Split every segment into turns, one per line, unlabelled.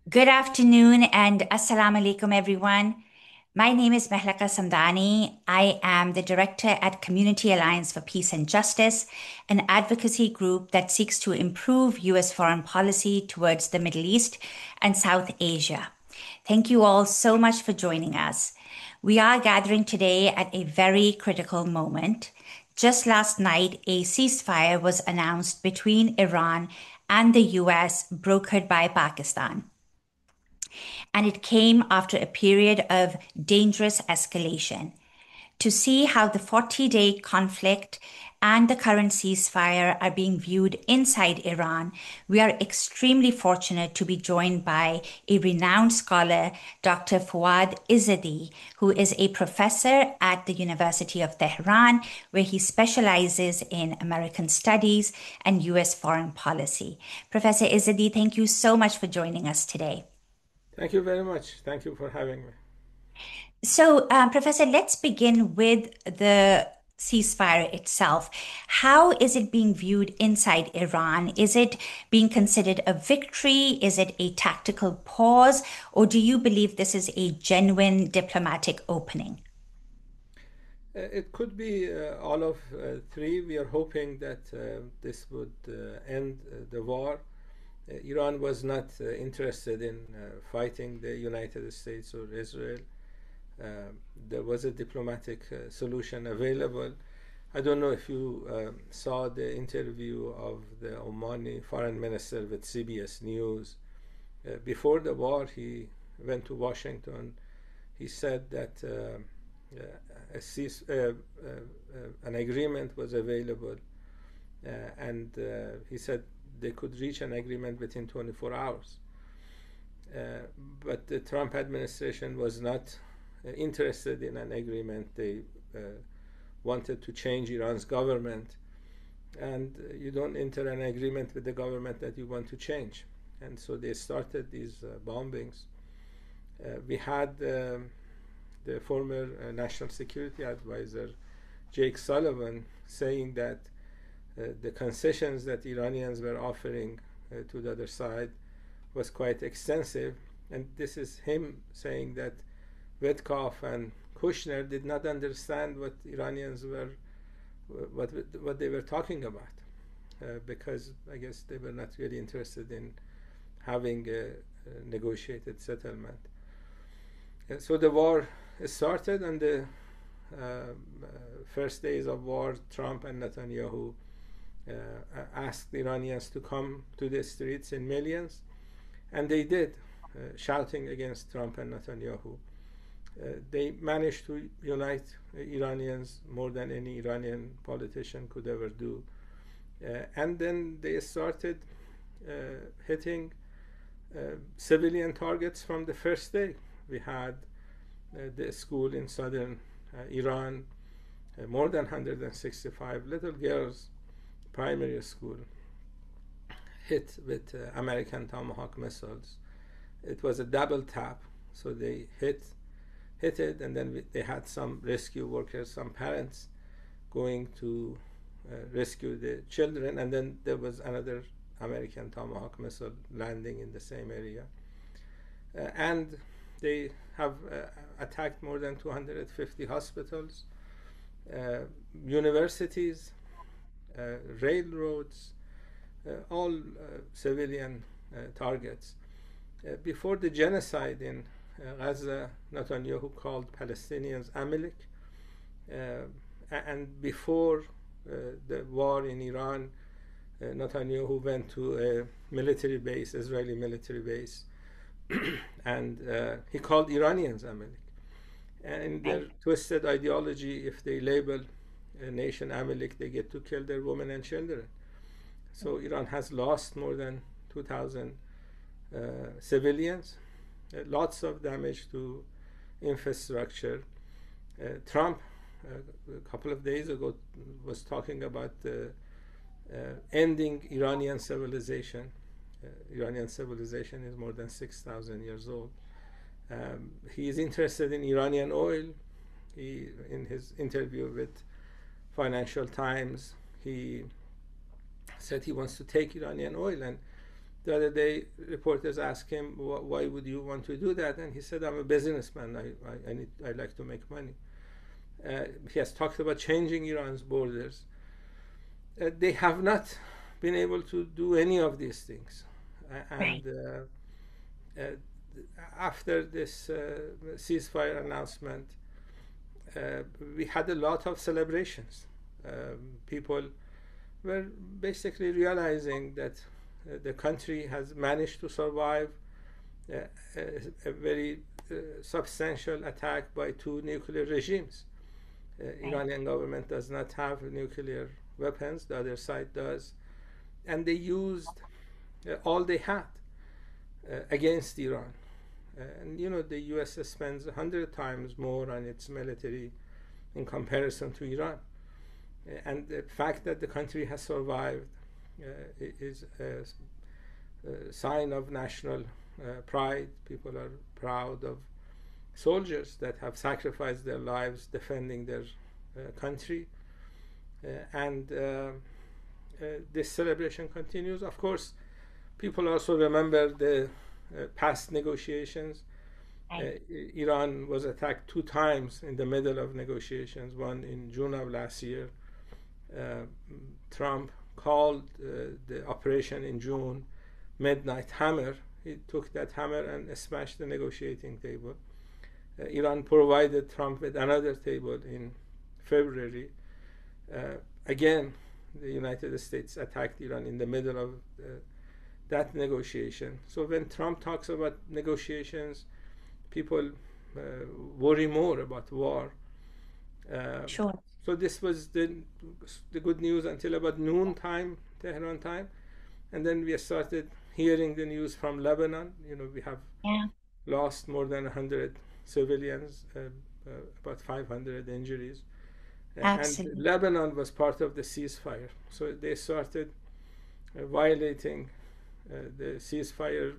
Good afternoon and assalamu alaikum, everyone. My name is Mehlaka Samdani. I am the director at Community Alliance for Peace and Justice, an advocacy group that seeks to improve U.S. foreign policy towards the Middle East and South Asia. Thank you all so much for joining us. We are gathering today at a very critical moment. Just last night, a ceasefire was announced between Iran and the U.S., brokered by Pakistan. And it came after a period of dangerous escalation. To see how the 40-day conflict and the current ceasefire are being viewed inside Iran, we are extremely fortunate to be joined by a renowned scholar, Dr. Fouad Izzadi, who is a professor at the University of Tehran, where he specializes in American studies and U.S. foreign policy. Professor Izzadi, thank you so much for joining us today.
Thank you very much. Thank you for having me.
So, Professor, let's begin with the ceasefire itself. How is it being viewed inside Iran? Is it being considered a victory? Is it a tactical pause? Or do you believe this is a genuine diplomatic opening?
It could be all of three. We are hoping that this would end the war. Iran was not interested in fighting the United States or Israel. There was a diplomatic solution available. I don't know if you saw the interview of the Omani foreign minister with CBS News. Before the war, he went to Washington. He said that an agreement was available, and he said they could reach an agreement within 24 hours. But the Trump administration was not interested in an agreement. They wanted to change Iran's government, and you don't enter an agreement with the government that you want to change. And so they started these bombings. We had the former National Security Advisor Jake Sullivan saying that the concessions that Iranians were offering to the other side was quite extensive. And this is him saying that Witkoff and Kushner did not understand what Iranians were, what they were talking about, because I guess they were not really interested in having a negotiated settlement. And so the war started, and the first days of war, Trump and Netanyahu asked the Iranians to come to the streets in millions, and they did, shouting against Trump and Netanyahu. They managed to unite Iranians more than any Iranian politician could ever do. And then they started hitting civilian targets from the first day. We had the school in southern Iran, more than 165 little girls, primary school, hit with American Tomahawk missiles. It was a double tap, so they hit it, and then they had some rescue workers, some parents going to rescue the children, and then there was another American Tomahawk missile landing in the same area. And they have attacked more than 250 hospitals, universities, railroads, all civilian targets. Before the genocide in Gaza, Netanyahu called Palestinians Amalek, and before the war in Iran, Netanyahu went to a military base, Israeli military base, and he called Iranians Amalek. And in their twisted ideology, if they label a nation Amalek, they get to kill their women and children. So Iran has lost more than 2,000 civilians, lots of damage to infrastructure. Trump, a couple of days ago, was talking about ending Iranian civilization. Iranian civilization is more than 6,000 years old. He is interested in Iranian oil. In his interview with Financial Times, he said he wants to take Iranian oil, and The other day, reporters asked him, "Why would you want to do that?" And he said, "I'm a businessman. I like to make money." He has talked about changing Iran's borders. They have not been able to do any of these things.
Right.
And after this ceasefire announcement, we had a lot of celebrations. People were basically realizing that the country has managed to survive a very substantial attack by two nuclear regimes.
Right.
Iranian government does not have nuclear weapons, the other side does, and they used all they had against Iran. And you know, the US spends 100 times more on its military in comparison to Iran. And the fact that the country has survived is a sign of national pride. People are proud of soldiers that have sacrificed their lives defending their country. And this celebration continues. Of course, people also remember the past negotiations.
Right.
Iran was attacked 2 times in the middle of negotiations, one in June of last year. Trump called the operation in June Midnight Hammer. He took that hammer and smashed the negotiating table. Iran provided Trump with another table in February. Again, the United States attacked Iran in the middle of that negotiation. So when Trump talks about negotiations, people worry more about war.
Sure.
So this was the good news until about noon time, Tehran time, and then we started hearing the news from Lebanon. You know, we have
Yeah.
lost more than 100 civilians, about 500 injuries. And
Absolutely.
Lebanon was part of the ceasefire. So they started violating the ceasefire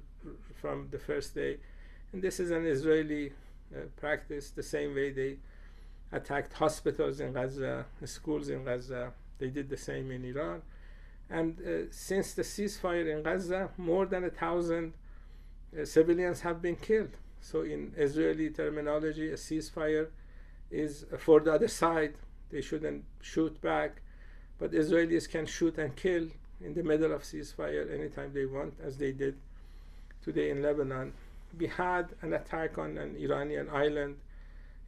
from the first day. And this is an Israeli practice, the same way they attacked hospitals in Gaza, schools in Gaza. They did the same in Iran. And since the ceasefire in Gaza, more than 1,000 civilians have been killed. So in Israeli terminology, a ceasefire is for the other side. They shouldn't shoot back, but Israelis can shoot and kill in the middle of ceasefire anytime they want, as they did today in Lebanon. We had an attack on an Iranian island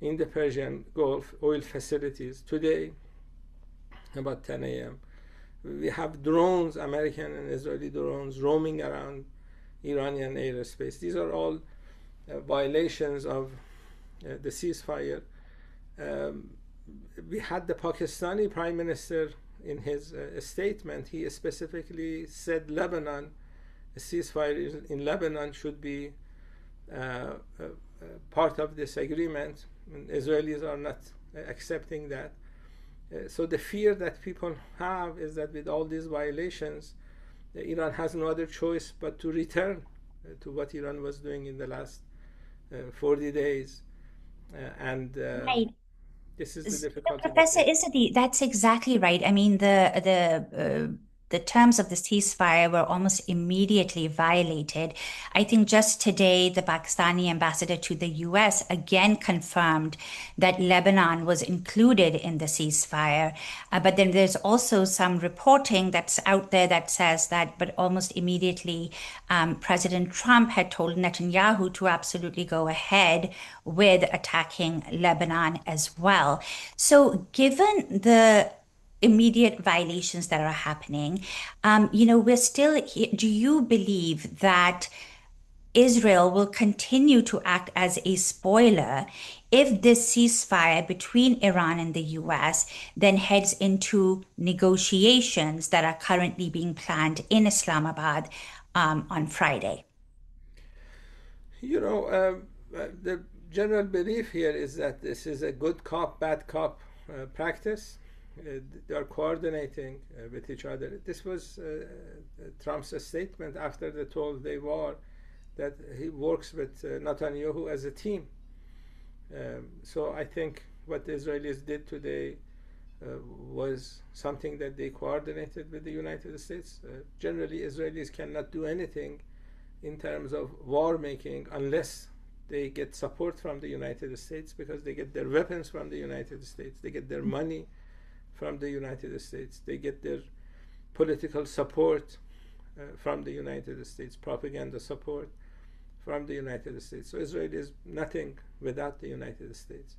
in the Persian Gulf, oil facilities, today about 10 a.m. We have drones, American and Israeli drones, roaming around Iranian airspace. These are all violations of the ceasefire. We had the Pakistani Prime Minister in his statement, he specifically said Lebanon, a ceasefire in Lebanon should be part of this agreement. And Israelis are not accepting that. So the fear that people have is that with all these violations, Iran has no other choice but to return to what Iran was doing in the last 40 days. And
Right.
this is the difficulty that
Professor
they.
Isadi, that's exactly right. I mean, the terms of the ceasefire were almost immediately violated. I think just today, the Pakistani ambassador to the U.S. again confirmed that Lebanon was included in the ceasefire. But then there's also some reporting that's out there that says that, but almost immediately, President Trump had told Netanyahu to absolutely go ahead with attacking Lebanon as well. So, given the immediate violations that are happening, we're still here. Do you believe that Israel will continue to act as a spoiler if this ceasefire between Iran and the US then heads into negotiations that are currently being planned in Islamabad on Friday?
You know, the general belief here is that this is a good cop, bad cop practice. They are coordinating with each other. This was Trump's statement after the 12-day war, that he works with Netanyahu as a team. So I think what the Israelis did today was something that they coordinated with the United States. Generally, Israelis cannot do anything in terms of war making unless they get support from the United States, because they get their weapons from the United States, they get their money from the United States, they get their political support from the United States, propaganda support from the United States. So Israel is nothing without the United States.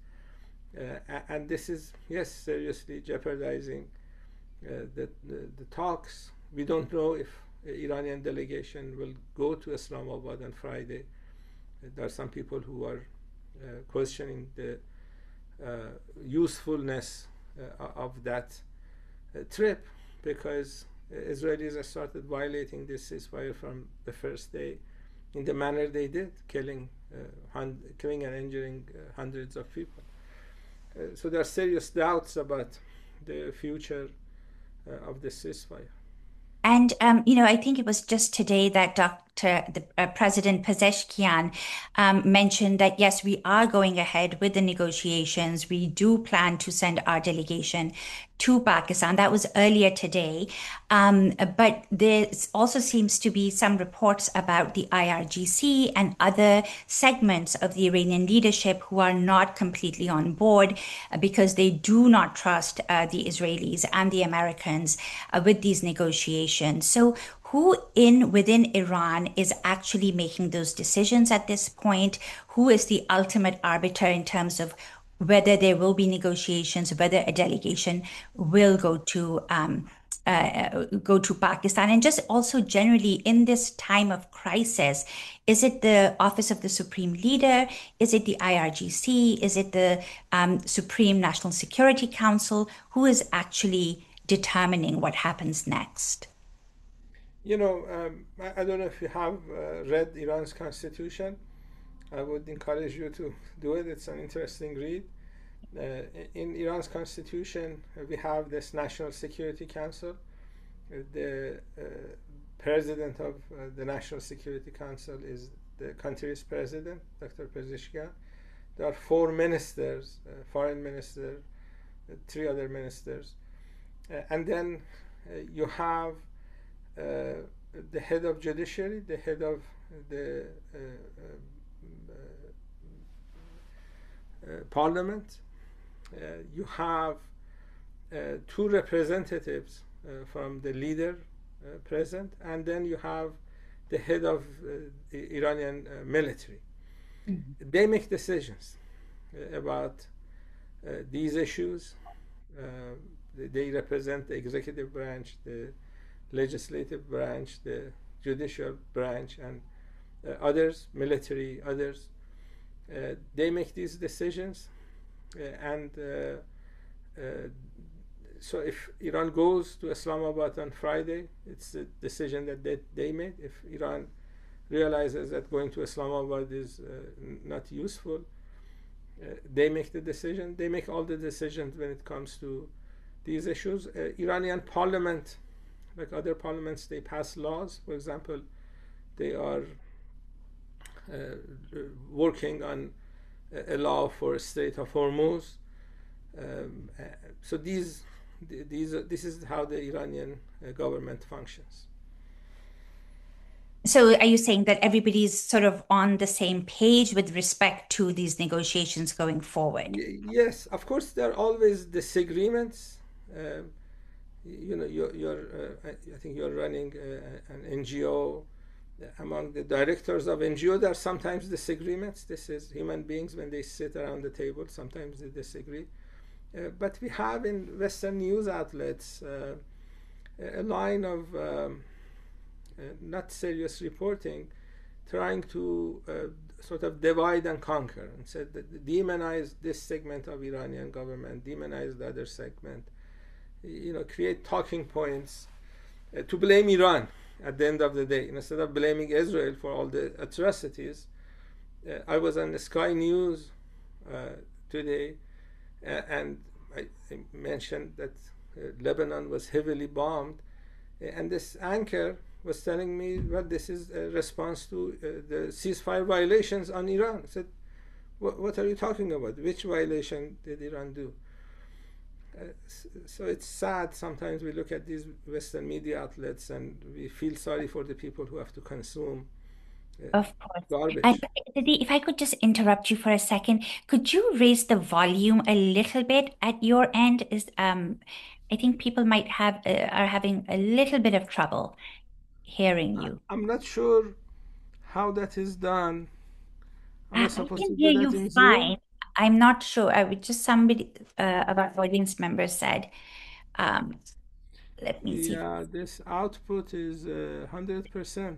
And this is, yes, seriously jeopardizing the talks. We don't know if Iranian delegation will go to Islamabad on Friday. There are some people who are questioning the usefulness of that trip, because Israelis have started violating this ceasefire from the first day in the manner they did, killing and injuring hundreds of people. So there are serious doubts about the future of the ceasefire.
And, I think it was just today that President Pezeshkian mentioned that, yes, we are going ahead with the negotiations. We do plan to send our delegation to Pakistan. That was earlier today. But there also seems to be some reports about the IRGC and other segments of the Iranian leadership who are not completely on board because they do not trust the Israelis and the Americans with these negotiations. So who within Iran is actually making those decisions at this point? Who is the ultimate arbiter in terms of whether there will be negotiations, whether a delegation will go to Pakistan? And just also generally in this time of crisis, is it the Office of the Supreme Leader? Is it the IRGC? Is it the Supreme National Security Council? Who is actually determining what happens next?
I don't know if you have read Iran's constitution. I would encourage you to do it. It's an interesting read. In Iran's constitution, we have this National Security Council. The president of the National Security Council is the country's president, Dr. Pezeshkian. There are 4 ministers, foreign minister, 3 other ministers. And then you have the head of judiciary, the head of the parliament. You have 2 representatives from the leader present, and then you have the head of the Iranian military. Mm-hmm. They make decisions about these issues. They represent the executive branch, the legislative branch, the judicial branch, and others, military, others. They make these decisions, and so if Iran goes to Islamabad on Friday, it's a decision that they made. If Iran realizes that going to Islamabad is not useful, they make the decision. They make all the decisions when it comes to these issues. Iranian parliament, like other parliaments, they pass laws. For example, they are working on a law for a Strait of Hormuz. So this is how the Iranian government functions.
So are you saying that everybody's sort of on the same page with respect to these negotiations going forward?
Yes, of course, there are always disagreements. I think you're running an NGO. Among the directors of NGO, there are sometimes disagreements. This is human beings when they sit around the table. Sometimes they disagree. But we have in Western news outlets a line of not serious reporting, trying to sort of divide and conquer, and said that demonize this segment of Iranian government, demonize the other segment, create talking points to blame Iran at the end of the day, instead of blaming Israel for all the atrocities. I was on the Sky News today, and I mentioned that Lebanon was heavily bombed, and this anchor was telling me, well, this is a response to the ceasefire violations on Iran. I said, what are you talking about? Which violation did Iran do? So it's sad. Sometimes we look at these Western media outlets and we feel sorry for the people who have to consume uh,
Of course. And
garbage.
Didi, if I could just interrupt you for a second, could you raise the volume a little bit at your end? I think people might have are having a little bit of trouble hearing you.
I'm not sure how that is done. Am I
I
supposed
can
to do
hear
that
you
in Zoom?
fine. I'm not sure. I would just somebody of our audience members said, um, let me see.
Yeah, this output is 100%.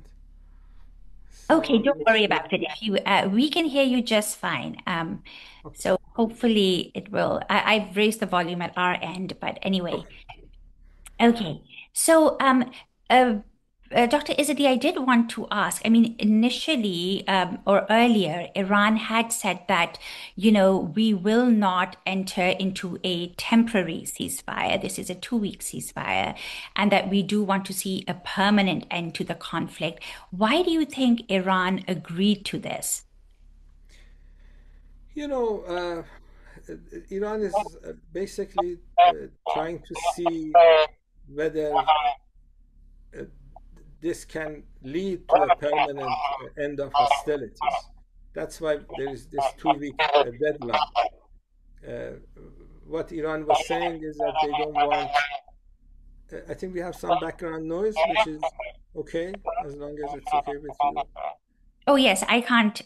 Okay,
So
don't
let's
worry
see.
about it. If you, we can hear you just fine.
Okay,
So hopefully it will. I've raised the volume at our end, but anyway.
okay.
Okay. So, uh, Dr. Izzadi, I did want to ask. I mean, initially, or earlier, Iran had said that, we will not enter into a temporary ceasefire. This is a 2-week ceasefire, and that we do want to see a permanent end to the conflict. Why do you think Iran agreed to this?
You know, Iran is basically trying to see whether uh, this can lead to a permanent end of hostilities. That's why there is this 2 week deadline. Uh, what Iran was saying is that they don't want. I think we have some background noise, which is okay as long as it's okay with you.
Oh, yes, I can't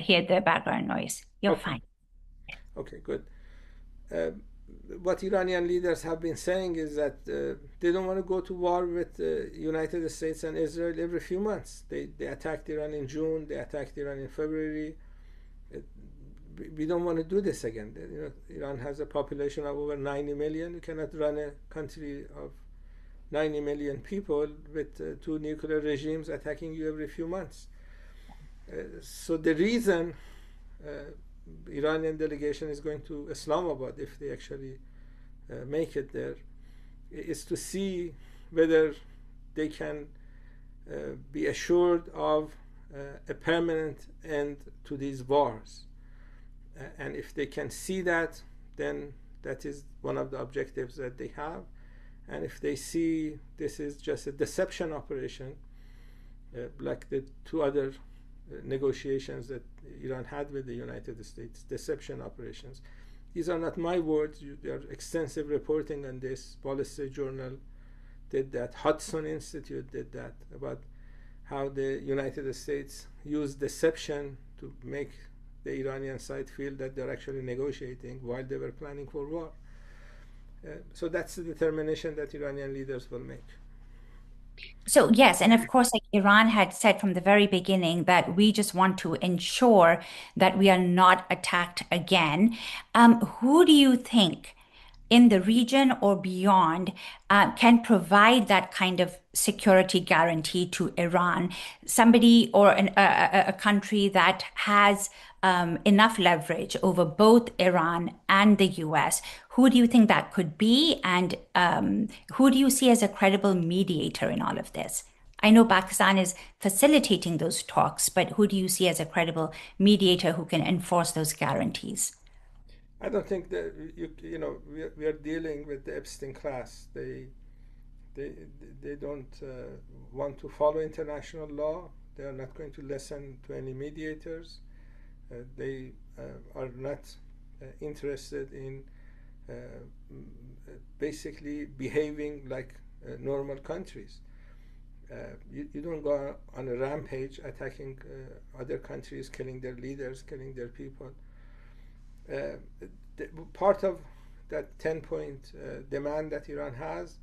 hear the background noise. You're
Okay,
fine.
okay, good. Uh, what Iranian leaders have been saying is that they don't want to go to war with United States and Israel every few months. They attacked Iran in June. They attacked Iran in February. Uh, we don't want to do this again. Iran has a population of over 90 million. You cannot run a country of 90 million people with two nuclear regimes attacking you every few months. So the reason uh, Iranian delegation is going to Islamabad, if they actually make it there, is to see whether they can be assured of a permanent end to these wars. And if they can see that, then that is one of the objectives that they have. And if they see this is just a deception operation, like the two other negotiations that Iran had with the United States, deception operations. These are not my words. There are extensive reporting on this. Wall Street Journal did that. Hudson Institute did that, about how the United States used deception to make the Iranian side feel that they're actually negotiating while they were planning for war. So that's the determination that Iranian leaders will make.
So yes, and of course, like Iran had said from the very beginning that we just want to ensure that we are not attacked again. Who do you think in the region or beyond can provide that kind of security guarantee to Iran? Somebody or a country that has enough leverage over both Iran and the US. Who do you think that could be? And who do you see as a credible mediator in all of this? I know Pakistan is facilitating those talks, but who do you see as a credible mediator who can enforce those guarantees?
I don't think that we are dealing with the Epstein class. They they don't want to follow international law. They are not going to listen to any mediators. They are not interested in uh, basically behaving like normal countries. You don't go on a rampage attacking other countries, killing their leaders, killing their people. Uh, Part of that 10-point demand that Iran has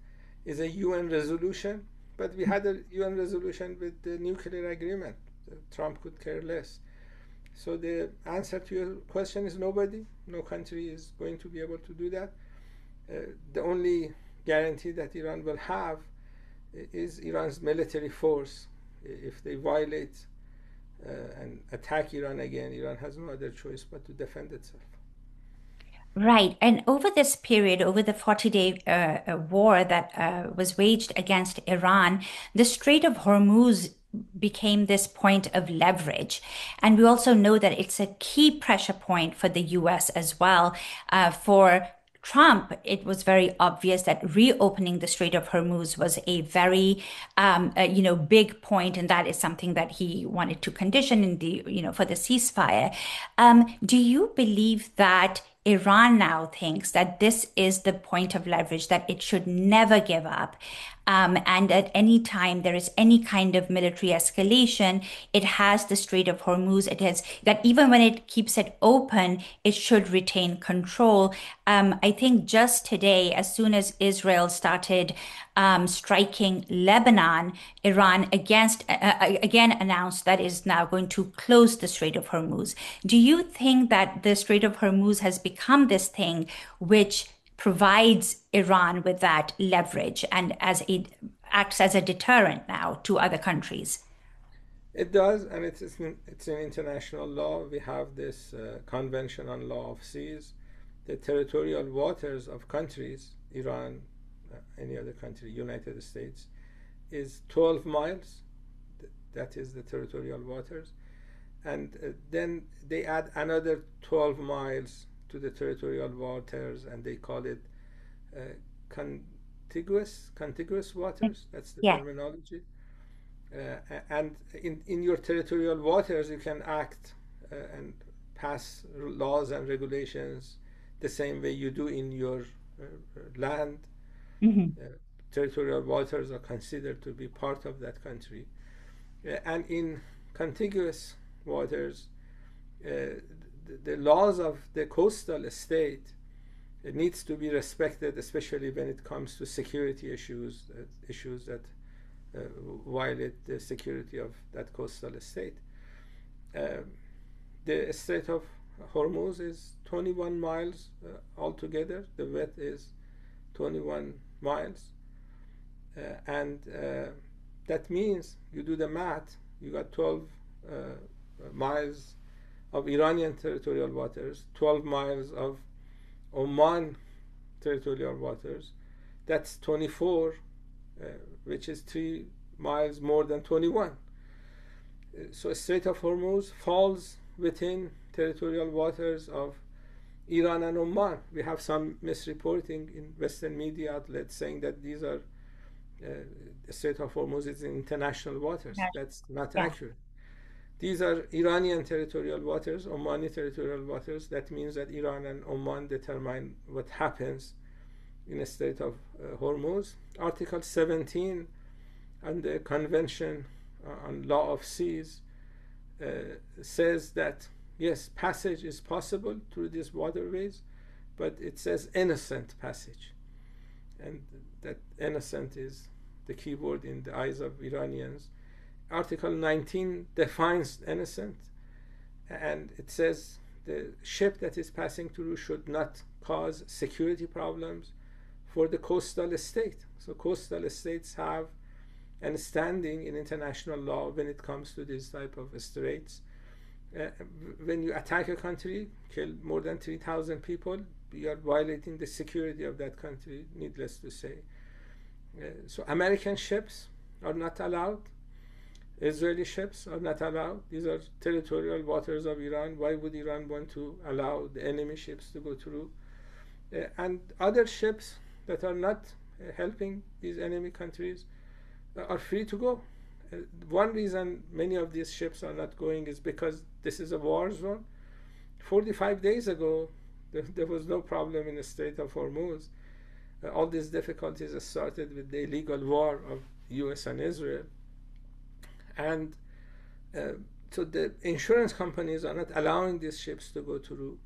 is a UN resolution, but we had a UN resolution with the nuclear agreement. Trump could care less. So the answer to your question is nobody. No country is going to be able to do that. The only guarantee that Iran will have is Iran's military force. If they violate and attack Iran again, Iran has no other choice but to defend itself.
Right. And over this period, over the 40-day war that was waged against Iran, the Strait of Hormuz became this point of leverage. And we also know that it's a key pressure point for the US as well. For Trump, it was very obvious that reopening the Strait of Hormuz was a very, big point, and that is something that he wanted to condition in for the ceasefire. Do you believe that Iran now thinks that this is the point of leverage, that it should never give up? And at any time there is any kind of military escalation, it has the Strait of Hormuz. It has that even when it keeps it open, it should retain control. I think just today, as soon as Israel started striking Lebanon, Iran again announced that is now going to close the Strait of Hormuz. Do you think that the Strait of Hormuz has become this thing which provides Iran with that leverage and acts as a deterrent now to other countries?
It does, and it's in international law. We have this Convention on Law of Seas. The territorial waters of countries, Iran, any other country, United States, is 12 miles. That is the territorial waters. And then they add another 12 miles to the territorial waters, and they call it contiguous waters. That's the
Yeah.
terminology. And in your territorial waters, you can act and pass laws and regulations the same way you do in your land.
Mhm.
Territorial waters are considered to be part of that country. And in contiguous waters, the laws of the coastal state, it needs to be respected, especially when it comes to security issues that violate the security of that coastal state. The Strait of Hormuz is 21 miles altogether. The width is 21 miles. And that means you do the math, you got 12 miles of Iranian territorial waters, 12 miles of Oman territorial waters. That's 24, which is 3 miles more than 21. So Strait of Hormuz falls within territorial waters of Iran and Oman. We have some misreporting in Western media outlets saying that these are the Strait of Hormuz is in international waters.
Yeah.
That's not
Yeah.
accurate. These are Iranian territorial waters, Omani territorial waters. That means that Iran and Oman determine what happens in the Strait of Hormuz. Article 17 on the Convention on Law of Seas says that yes, passage is possible through these waterways, but it says innocent passage. And that innocent is the key word in the eyes of Iranians. Article 19 defines innocent, and it says the ship that is passing through should not cause security problems for the coastal state. So coastal states have a standing in international law when it comes to this type of straits. When you attack a country, kill more than 3,000 people, you are violating the security of that country, needless to say. So American ships are not allowed. Israeli ships are not allowed. These are territorial waters of Iran. Why would Iran want to allow the enemy ships to go through? And other ships that are not helping these enemy countries are free to go. One reason many of these ships are not going is because this is a war zone. 45 days ago, there was no problem in the Strait of Hormuz. All these difficulties started with the illegal war of US and Israel. And so the insurance companies are not allowing these ships to go through.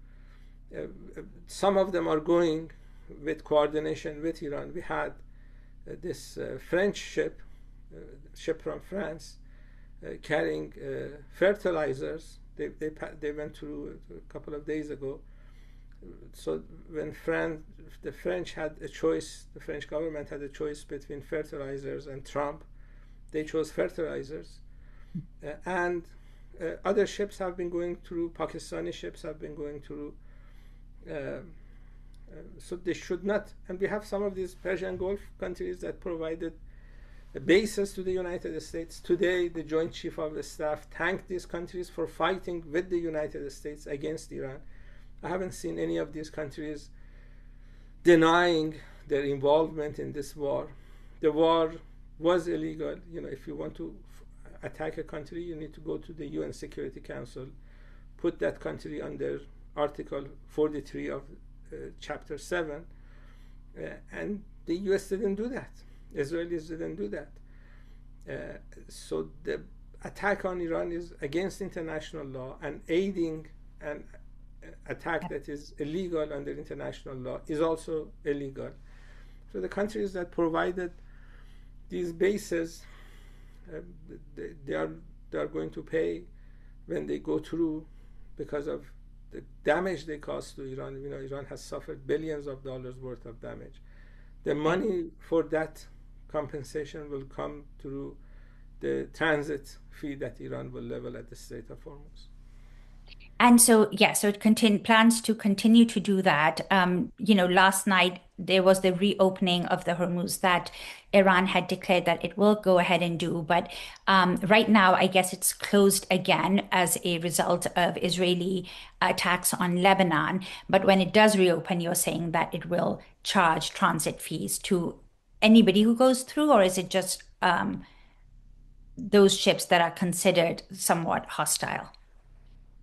Some of them are going with coordination with Iran. We had this French ship from France carrying fertilizers. They went through a couple of days ago. So when the French had a choice, the French government had a choice between fertilizers and Trump, they chose fertilizers. And other ships have been going through, Pakistani ships have been going through. So they should not. And we have some of these Persian Gulf countries that provided bases to the United States. Today, the Joint Chief of the Staff thanked these countries for fighting with the United States against Iran. I haven't seen any of these countries denying their involvement in this war. The war was illegal. If you want to attack a country, you need to go to the UN Security Council, put that country under Article 43 of Chapter 7, and the US didn't do that. Israelis didn't do that. So the attack on Iran is against international law, and aiding an attack that is illegal under international law is also illegal. So the countries that provided these bases, they are going to pay when they go through, because of the damage they caused to Iran. Iran has suffered billions of dollars worth of damage. The money for that compensation will come through the transit fee that Iran will level at the Strait of Hormuz.
And so, yeah, so it plans to continue to do that. Last night there was the reopening of the Hormuz that Iran had declared that it will go ahead and do. But right now, I guess it's closed again as a result of Israeli attacks on Lebanon. But when it does reopen, you're saying that it will charge transit fees to anybody who goes through, or is it just those ships that are considered somewhat hostile?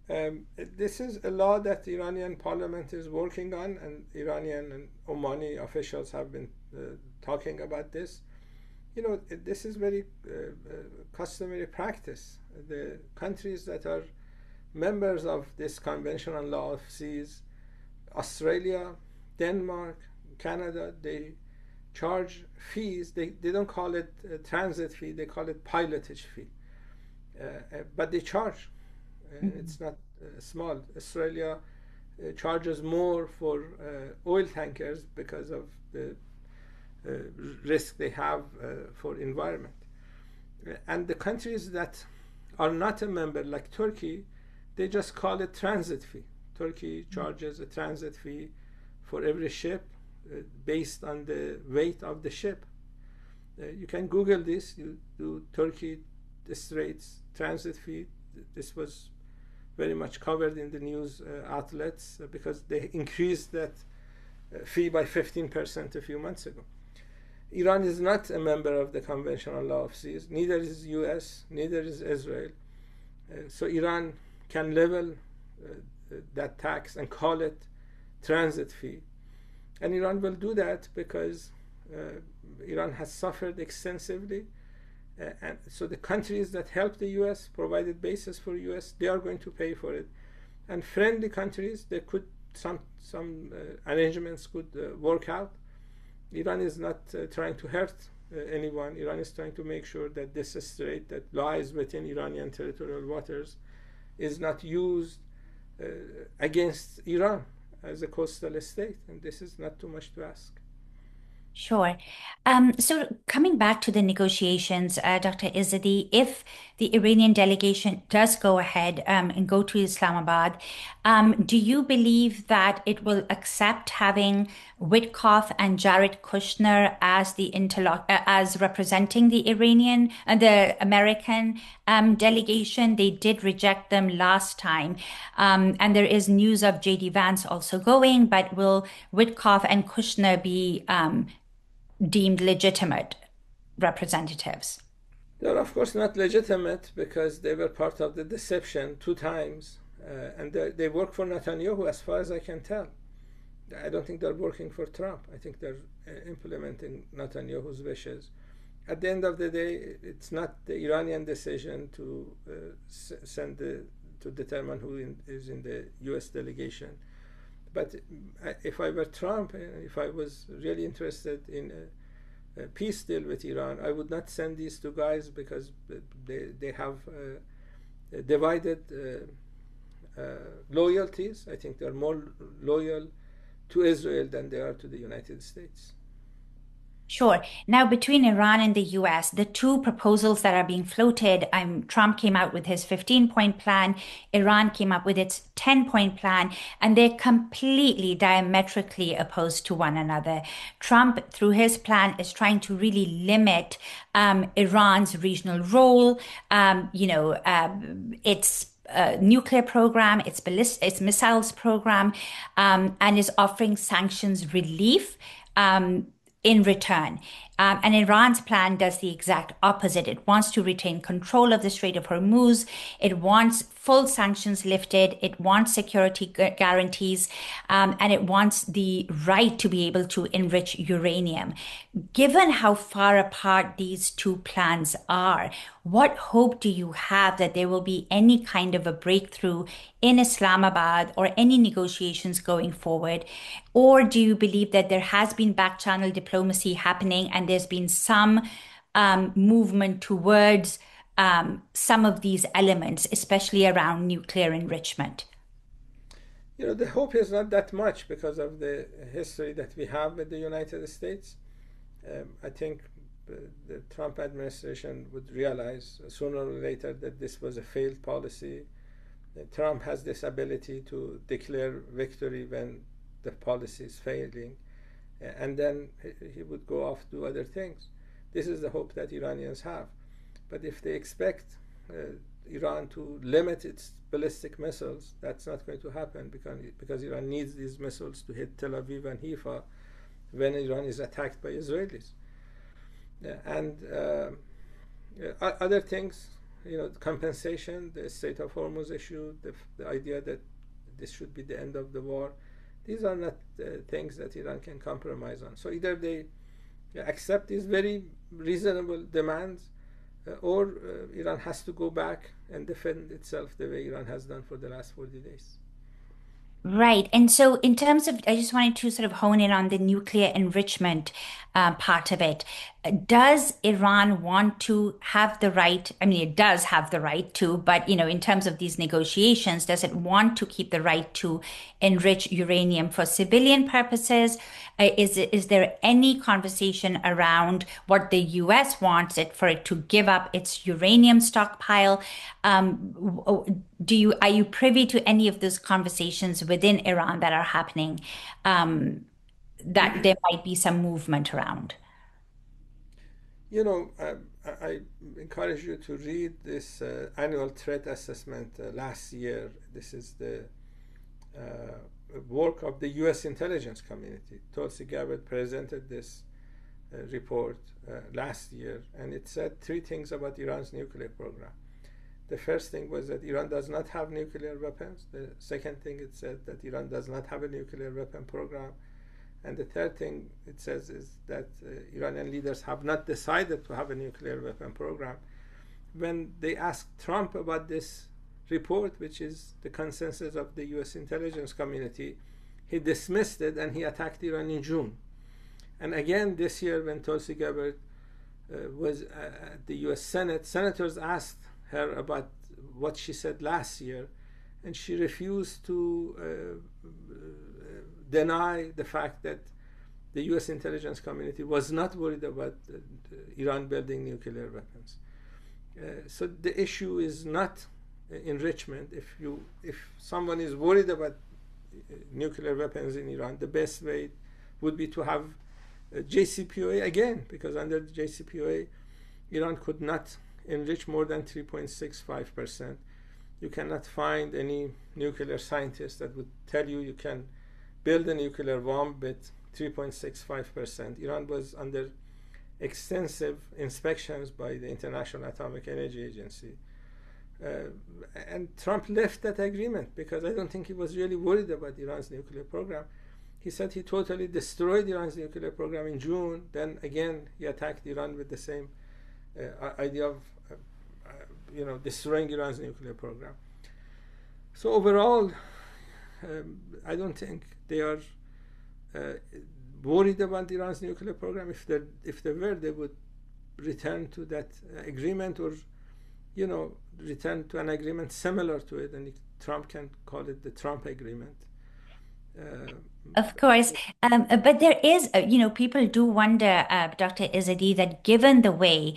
This is a law that the Iranian parliament is working on, and Iranian and Omani officials have been talking about this. This is very customary practice. The countries that are members of this Convention on Law of Seas, Australia, Denmark, Canada, they charge fees. They don't call it a transit fee, they call it pilotage fee. But they charge. It's not small. Australia charges more for oil tankers because of the risk they have for environment. And the countries that are not a member, like Turkey, they just call it transit fee. Turkey charges a transit fee for every ship based on the weight of the ship. You can Google this. You do Turkey Straits transit fee. This was very much covered in the news outlets because they increased that fee by 15% a few months ago. Iran is not a member of the Convention on Law of Seas, neither is US, neither is Israel. So Iran can level that tax and call it transit fee. And Iran will do that because Iran has suffered extensively. And so the countries that help the US, provided bases for US, they are going to pay for it. And friendly countries, they could some arrangements could work out. Iran is not trying to hurt anyone. Iran is trying to make sure that this strait that lies within Iranian territorial waters is not used against Iran as a coastal state, and this is not too much to ask.
Sure. So coming back to the negotiations, Dr. Izzadi, if the Iranian delegation does go ahead and go to Islamabad, do you believe that it will accept having Witkoff and Jared Kushner as the as representing the the American delegation? They did reject them last time, and there is news of J.D. Vance also going. But will Witkoff and Kushner be deemed legitimate representatives?
They're of course not legitimate because they were part of the deception 2 times, and they work for Netanyahu as far as I can tell. I don't think they're working for Trump. I think they're implementing Netanyahu's wishes. At the end of the day, it's not the Iranian decision to to determine who is in the US delegation. But if I were Trump, if I was really interested in a peace deal with Iran, I would not send these 2 guys because they have divided loyalties. I think they're more loyal to Israel than they are to the United States.
Sure. Now, between Iran and the US, the two proposals that are being floated, Trump came out with his 15-point plan, Iran came up with its 10-point plan, and they're completely diametrically opposed to one another. Trump, through his plan, is trying to really limit Iran's regional role, its nuclear program, its missiles program, and is offering sanctions relief. In return. And Iran's plan does the exact opposite. It wants to retain control of the Strait of Hormuz. It wants full sanctions lifted. It wants security guarantees. And it wants the right to be able to enrich uranium. Given how far apart these two plans are, what hope do you have that there will be any kind of a breakthrough in Islamabad or any negotiations going forward? Or do you believe that there has been back channel diplomacy happening and there's been some movement towards some of these elements, especially around nuclear enrichment?
The hope is not that much because of the history that we have with the United States. I think the Trump administration would realize sooner or later that this was a failed policy. Trump has this ability to declare victory when the policy is failing, and then he would go off to other things. This is the hope that Iranians have. But if they expect Iran to limit its ballistic missiles, that's not going to happen because Iran needs these missiles to hit Tel Aviv and Haifa when Iran is attacked by Israelis. And other things, compensation, the Strait of Hormuz issue, the idea that this should be the end of the war, these are not things that Iran can compromise on. So either they accept these very reasonable demands, or Iran has to go back and defend itself the way Iran has done for the last 40 days.
Right. And so, in terms of, I just wanted to sort of hone in on the nuclear enrichment part of it. Does Iran want to have the right? I mean, it does have the right to, but, in terms of these negotiations, does it want to keep the right to enrich uranium for civilian purposes? Is there any conversation around what the US wants it for it to give up its uranium stockpile? Are you privy to any of those conversations within Iran that are happening, that there might be some movement around?
I encourage you to read this annual threat assessment last year. This is the work of the U.S. intelligence community. Tulsi Gabbard presented this report last year, and it said three things about Iran's nuclear program. The first thing was that Iran does not have nuclear weapons. The second thing it said that Iran does not have a nuclear weapon program. And the third thing it says is that Iranian leaders have not decided to have a nuclear weapon program. When they asked Trump about this report, which is the consensus of the US intelligence community, he dismissed it and he attacked Iran in June. And again this year when Tulsi Gabbard was at the US Senate, senators asked her about what she said last year, and she refused to deny the fact that the US intelligence community was not worried about Iran building nuclear weapons. So the issue is not enrichment. If someone is worried about nuclear weapons in Iran, the best way would be to have JCPOA again, because under the JCPOA, Iran could not enrich more than 3.65%. You cannot find any nuclear scientist that would tell you can build a nuclear bomb with 3.65%. Iran was under extensive inspections by the International Atomic Energy Agency. And Trump left that agreement because I don't think he was really worried about Iran's nuclear program. He said he totally destroyed Iran's nuclear program in June. Then again, he attacked Iran with the same idea of destroying Iran's nuclear program. So overall, I don't think they are worried about Iran's nuclear program. If they were, they would return to that agreement, or return to an agreement similar to it, and Trump can call it the Trump agreement.
Of course. But there is, people do wonder, Dr. Izzadi, that given the way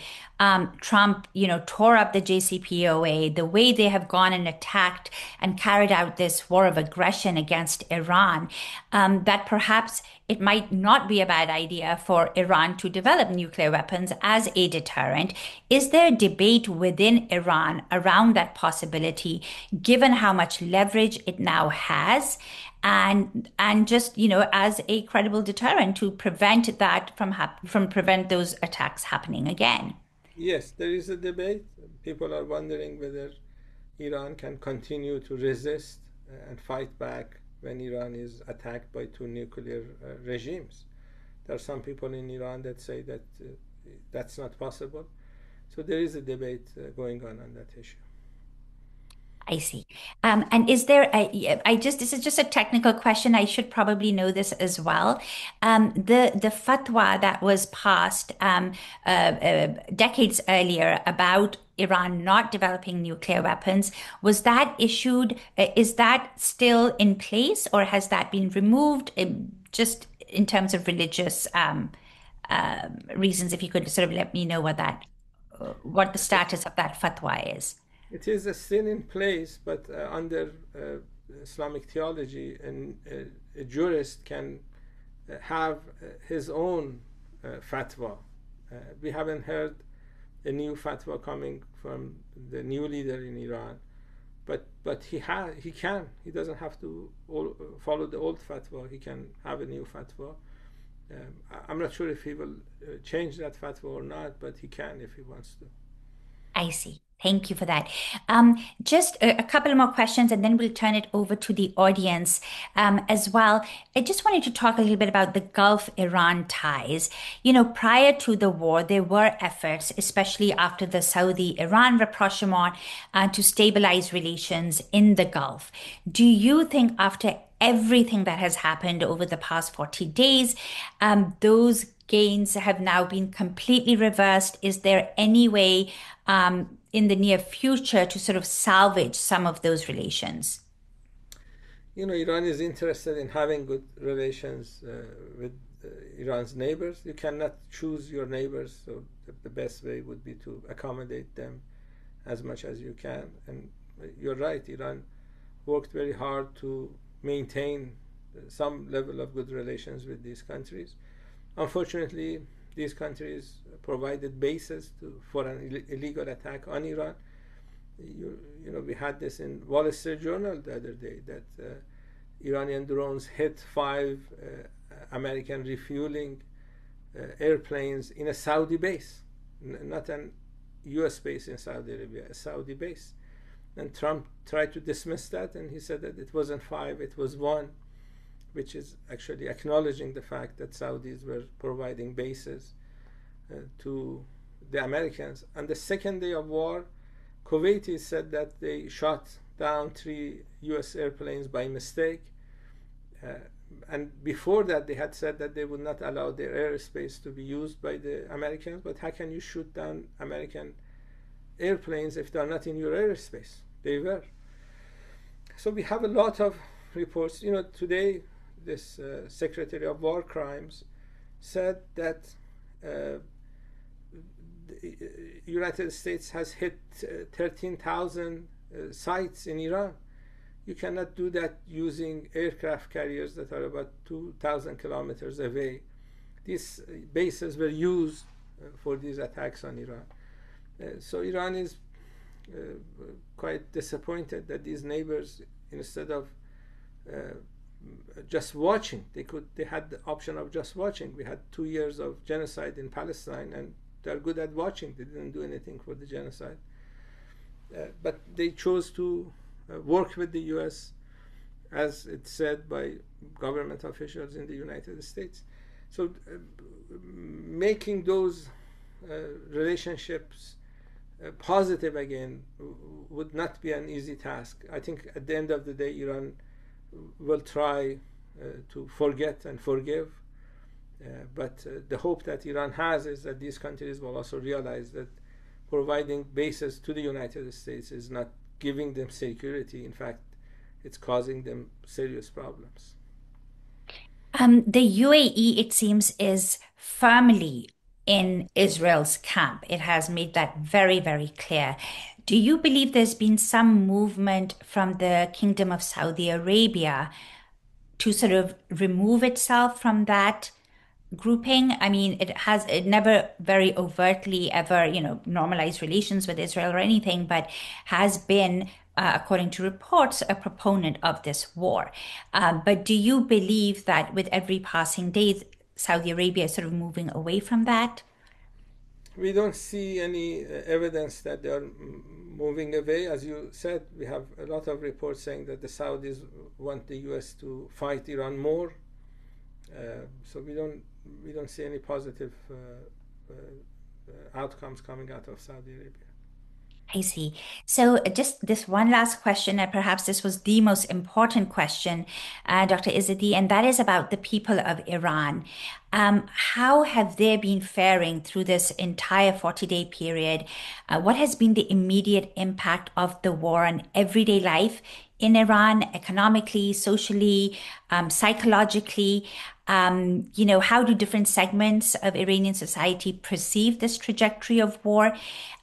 Trump, tore up the JCPOA, the way they have gone and attacked and carried out this war of aggression against Iran, that perhaps it might not be a bad idea for Iran to develop nuclear weapons as a deterrent. Is there debate within Iran around that possibility, given how much leverage it now has? And just as a credible deterrent to prevent that from prevent those attacks happening again.
Yes, there is a debate. People are wondering whether Iran can continue to resist and fight back when Iran is attacked by two nuclear regimes. There are some people in Iran that say that that's not possible. So there is a debate going on that issue.
I see. And is there this is just a technical question. I should probably know this as well. The fatwa that was passed decades earlier about Iran not developing nuclear weapons, was that issued, is that still in place or has that been removed? Just in terms of religious reasons, if you could sort of let me know what the status of that fatwa is.
It is still in place, but under Islamic theology, and a jurist can have his own fatwa. We haven't heard a new fatwa coming from the new leader in Iran, but he doesn't have to follow the old fatwa. He can have a new fatwa. I'm not sure if he will change that fatwa or not, but he can if he wants to.
I see. Thank you for that. Just a couple more questions and then we'll turn it over to the audience as well. I just wanted to talk a little bit about the Gulf Iran ties. Prior to the war, there were efforts, especially after the Saudi Iran rapprochement, to stabilize relations in the Gulf. Do you think after everything that has happened over the past 40 days, those gains have now been completely reversed? Is there any way in the near future to sort of salvage some of those relations?
Iran is interested in having good relations with Iran's neighbors. You cannot choose your neighbors, so the best way would be to accommodate them as much as you can. And you're right, Iran worked very hard to maintain some level of good relations with these countries. Unfortunately, these countries provided bases for an illegal attack on Iran. We had this in Wall Street Journal the other day that Iranian drones hit 5 American refueling airplanes in a Saudi base, not an U.S. base in Saudi Arabia, a Saudi base. And Trump tried to dismiss that, and he said that it wasn't 5, it was 1, which is actually acknowledging the fact that Saudis were providing bases to the Americans. On the second day of war, Kuwaitis said that they shot down 3 U.S. airplanes by mistake. And before that, they had said that they would not allow their airspace to be used by the Americans. But how can you shoot down American airplanes if they're not in your airspace? They were. So we have a lot of reports. Today, this Secretary of War Crimes said that the United States has hit 13,000 sites in Iran. You cannot do that using aircraft carriers that are about 2,000 kilometers away. These bases were used for these attacks on Iran. So Iran is quite disappointed that these neighbors, instead of just watching, they had the option of just watching. We had 2 years of genocide in Palestine, and they're good at watching. They didn't do anything for the genocide. But they chose to work with the U.S., as it's said by government officials in the United States. So making those relationships positive again would not be an easy task. I think at the end of the day, Iran will try to forget and forgive. But the hope that Iran has is that these countries will also realize that providing bases to the United States is not giving them security. In fact, it's causing them serious problems.
The UAE, it seems, is firmly in Israel's camp. It has made that very, very clear. Do you believe there's been some movement from the Kingdom of Saudi Arabia to sort of remove itself from that grouping? I mean, it never very overtly ever, normalized relations with Israel or anything, but has been, according to reports, a proponent of this war. But do you believe that with every passing day, Saudi Arabia is sort of moving away from that?
We don't see any evidence that they are moving away. As you said, we have a lot of reports saying that the Saudis want the U.S. to fight Iran more. So we don't see any positive outcomes coming out of Saudi Arabia.
I see. So just this one last question, and perhaps this was the most important question, Dr. Izzati, and that is about the people of Iran. How have they been faring through this entire 40-day period? What has been the immediate impact of the war on everyday life in Iran, economically, socially, psychologically? How do different segments of Iranian society perceive this trajectory of war?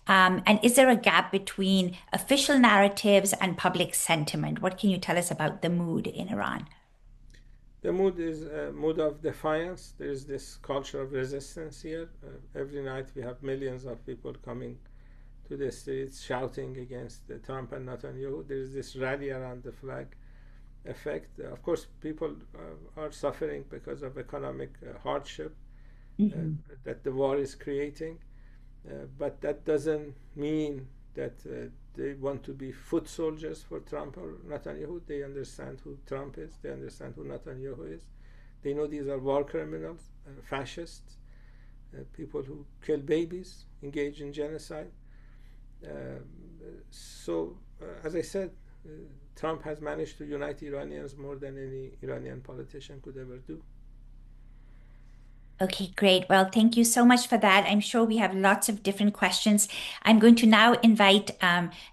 And is there a gap between official narratives and public sentiment? What can you tell us about the mood in Iran?
The mood is a mood of defiance. There is this culture of resistance here. Every night we have millions of people coming to the streets shouting against Trump and Netanyahu. There is this rally around the flag effect. Of course, people are suffering because of economic hardship
Mhm.
that the war is creating. But that doesn't mean that they want to be foot soldiers for Trump or Netanyahu. They understand who Trump is. They understand who Netanyahu is. They know these are war criminals, fascists, people who kill babies, engage in genocide. As I said, Trump has managed to unite Iranians more than any Iranian politician could ever do.
Okay, great. Well, thank you so much for that. I'm sure we have lots of different questions. I'm going to now invite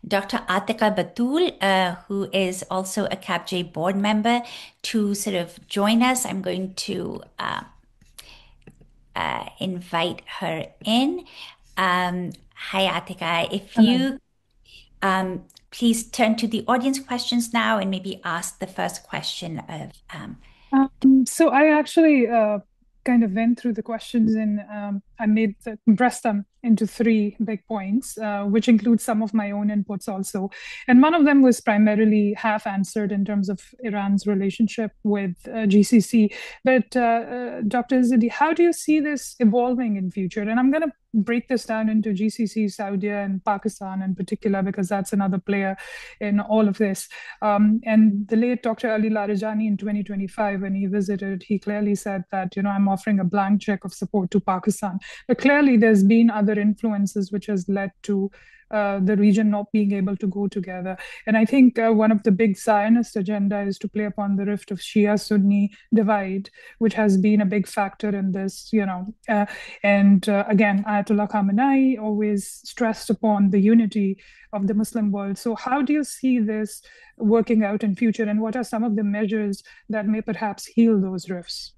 Dr. Atika Batul, who is also a CAPJ board member, to sort of join us. I'm going to invite her in. Hi, Atika. If
Hello.
you please turn to the audience questions now and maybe ask the first question of.
So I actually kind of went through the questions and I compressed them into three big points, which include some of my own inputs also. And one of them was primarily half answered in terms of Iran's relationship with GCC. But Dr. Izzati, how do you see this evolving in future? And I'm going to break this down into GCC, Saudi, and Pakistan in particular, because that's another player in all of this. And the late Dr. Ali Larijani in 2025, when he visited, he clearly said that, I'm offering a blank check of support to Pakistan. But clearly there's been other influences which has led to the region not being able to go together. And I think one of the big Zionist agenda is to play upon the rift of Shia-Sunni divide, which has been a big factor in this, and again, Ayatollah Khamenei always stressed upon the unity of the Muslim world. So how do you see this working out in future, and what are some of the measures that may perhaps heal those rifts?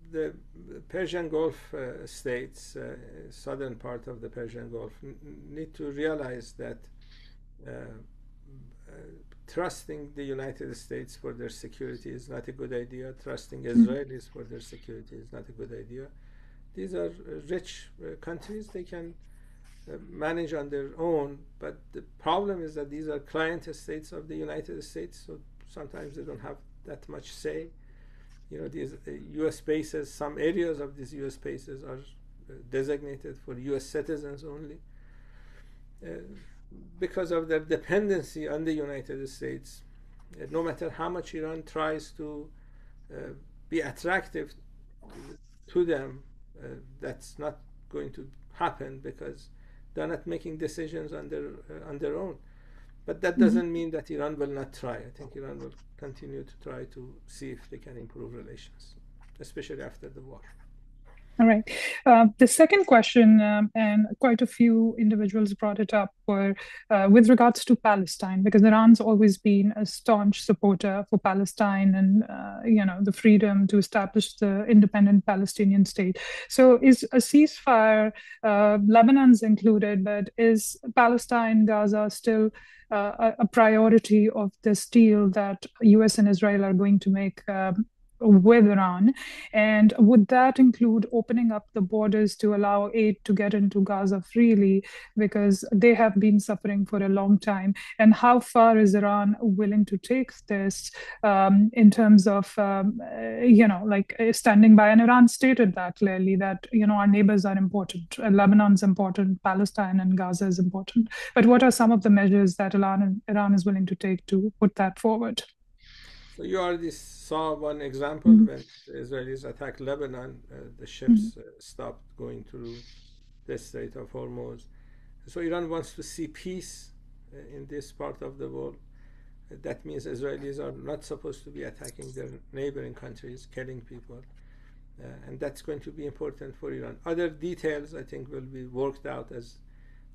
The Persian Gulf states, southern part of the Persian Gulf, need to realize that trusting the United States for their security is not a good idea. Trusting Israelis for their security is not a good idea. These are rich countries. They can manage on their own, but the problem is that these are client states of the United States, so sometimes they don't have that much say. These U.S. bases, some areas of these U.S. bases are designated for U.S. citizens only. Because of their dependency on the United States, no matter how much Iran tries to be attractive to them, that's not going to happen because they're not making decisions on their own. But that doesn't mean that Iran will not try. I think Iran will continue to try to see if they can improve relations, especially after the war.
All right. The second question, and quite a few individuals brought it up, were with regards to Palestine, because Iran's always been a staunch supporter for Palestine and the freedom to establish the independent Palestinian state. So, is a ceasefire, Lebanon's included, but is Palestine, Gaza still a priority of this deal that U.S. and Israel are going to make? With Iran, and would that include opening up the borders to allow aid to get into Gaza freely, because they have been suffering for a long time? And how far is Iran willing to take this in terms of standing by? And Iran stated that clearly, that our neighbors are important. Lebanon's important, Palestine and Gaza is important. But what are some of the measures that Iran is willing to take to put that forward?
So you already saw one example when the Israelis attacked Lebanon, the ships stopped going through the Strait of Hormuz. So Iran wants to see peace in this part of the world. That means Israelis are not supposed to be attacking their neighboring countries, killing people. And that's going to be important for Iran. Other details, I think, will be worked out as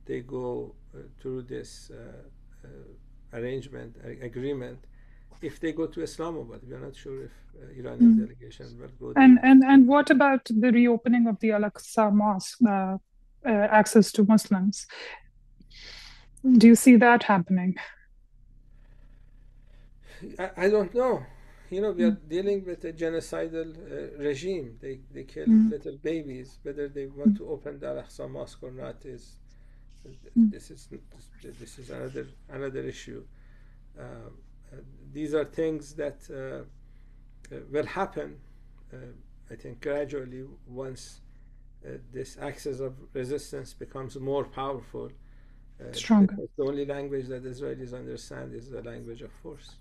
they go through this agreement. If they go to Islamabad, we are not sure if Iranian delegation will go there.
And what about the reopening of the Al-Aqsa Mosque, access to Muslims? Do you see that happening?
I don't know. We are dealing with a genocidal regime. They kill little babies. Whether they want to open the Al-Aqsa Mosque or not this is another issue. These are things that will happen, I think, gradually once this axis of resistance becomes more powerful.
Stronger.
The only language that Israelis understand is the language of force.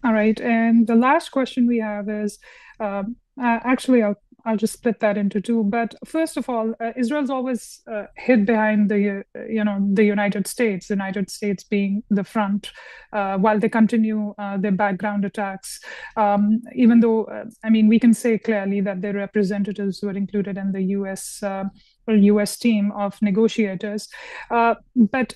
All right. And the last question we have is, actually, I'll just split that into two. But first of all, Israel's always hid behind the United States. The United States being the front, while they continue their background attacks. Even though, we can say clearly that their representatives were included in the U.S. team of negotiators, but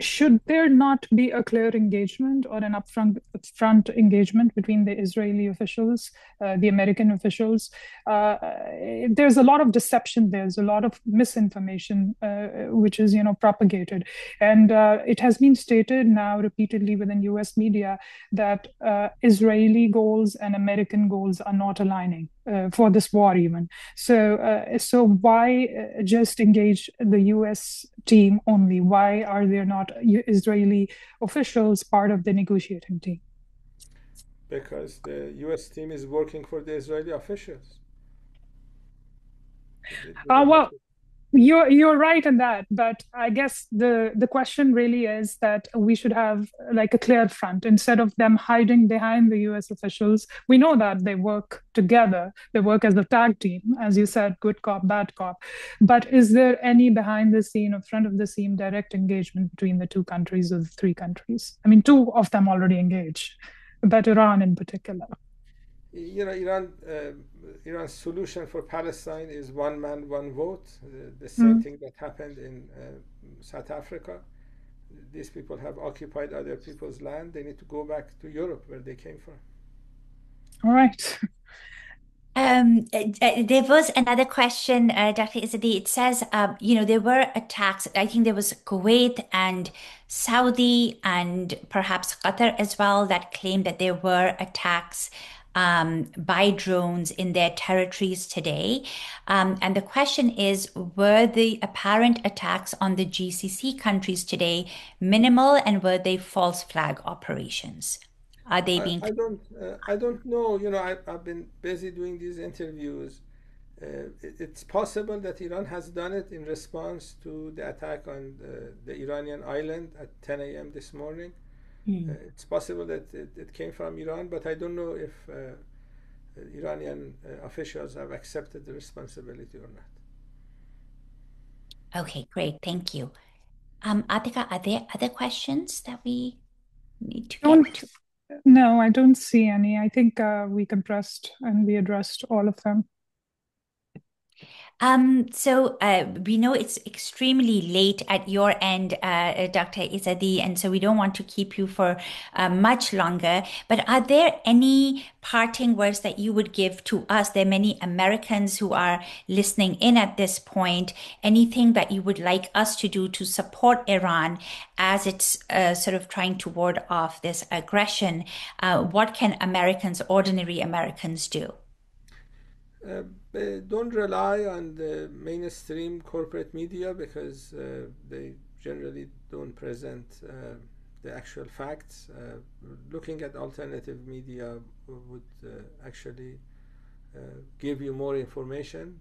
should there not be a clear engagement or an upfront engagement between the Israeli officials, the American officials? There's a lot of deception. There's a lot of misinformation, which is, propagated. And it has been stated now repeatedly within US media that Israeli goals and American goals are not aligning for this war even. So why just engage the US team only? Why are there not Israeli officials part of the negotiating team?
Because the US team is working for the Israeli officials.
Well, you're right in that, but I guess the question really is that we should have like a clear front instead of them hiding behind the US officials. We know that they work together, they work as a tag team, as you said, good cop, bad cop. But is there any behind the scene or front of the scene direct engagement between the two countries or the three countries? Two of them already engage, but Iran in particular.
Iran's solution for Palestine is one man, one vote. The same thing that happened in South Africa. These people have occupied other people's land. They need to go back to Europe, where they came from.
All right.
There was another question, Dr. Izzati. It says, there were attacks. I think there was Kuwait and Saudi and perhaps Qatar as well that claimed that there were attacks by drones in their territories today. And the question is, were the apparent attacks on the GCC countries today minimal, and were they false flag operations? Are they being...
I don't know. I've been busy doing these interviews. It's possible that Iran has done it in response to the attack on the Iranian island at 10 a.m. this morning. It's possible that it came from Iran, but I don't know if Iranian officials have accepted the responsibility or
not. Okay, great. Thank you. Atika, are there other questions that we need to get to?
No, I don't see any. I think we compressed and we addressed all of them.
We know it's extremely late at your end, Dr. Izadi, and so we don't want to keep you for much longer. But are there any parting words that you would give to us? There are many Americans who are listening in at this point. Anything that you would like us to do to support Iran as it's sort of trying to ward off this aggression? What can Americans, ordinary Americans, do?
Uh, don't rely on the mainstream corporate media because they generally don't present the actual facts. Looking at alternative media would actually give you more information.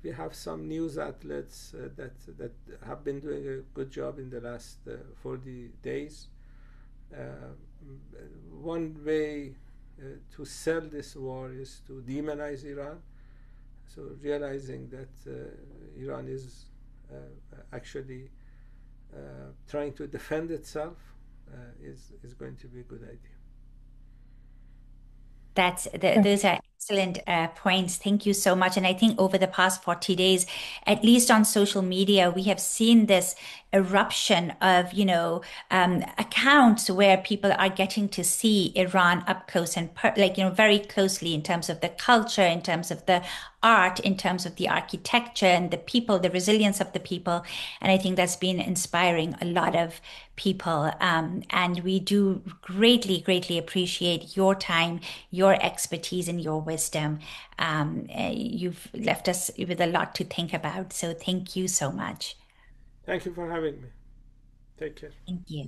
We have some news outlets that have been doing a good job in the last 40 days. Uh, One way to sell this war is to demonize Iran. So realizing that Iran is actually trying to defend itself is going to be a good idea.
Those are excellent points. Thank you so much. And I think over the past 40 days, at least on social media, we have seen this eruption of, accounts where people are getting to see Iran up close and very closely in terms of the culture, in terms of the art, in terms of the architecture and the people, the resilience of the people. And I think that's been inspiring a lot of people. And we do greatly, greatly appreciate your time, your expertise, and your wisdom. You've left us with a lot to think about. So thank you so much.
Thank you for having me. Take care.
Thank you.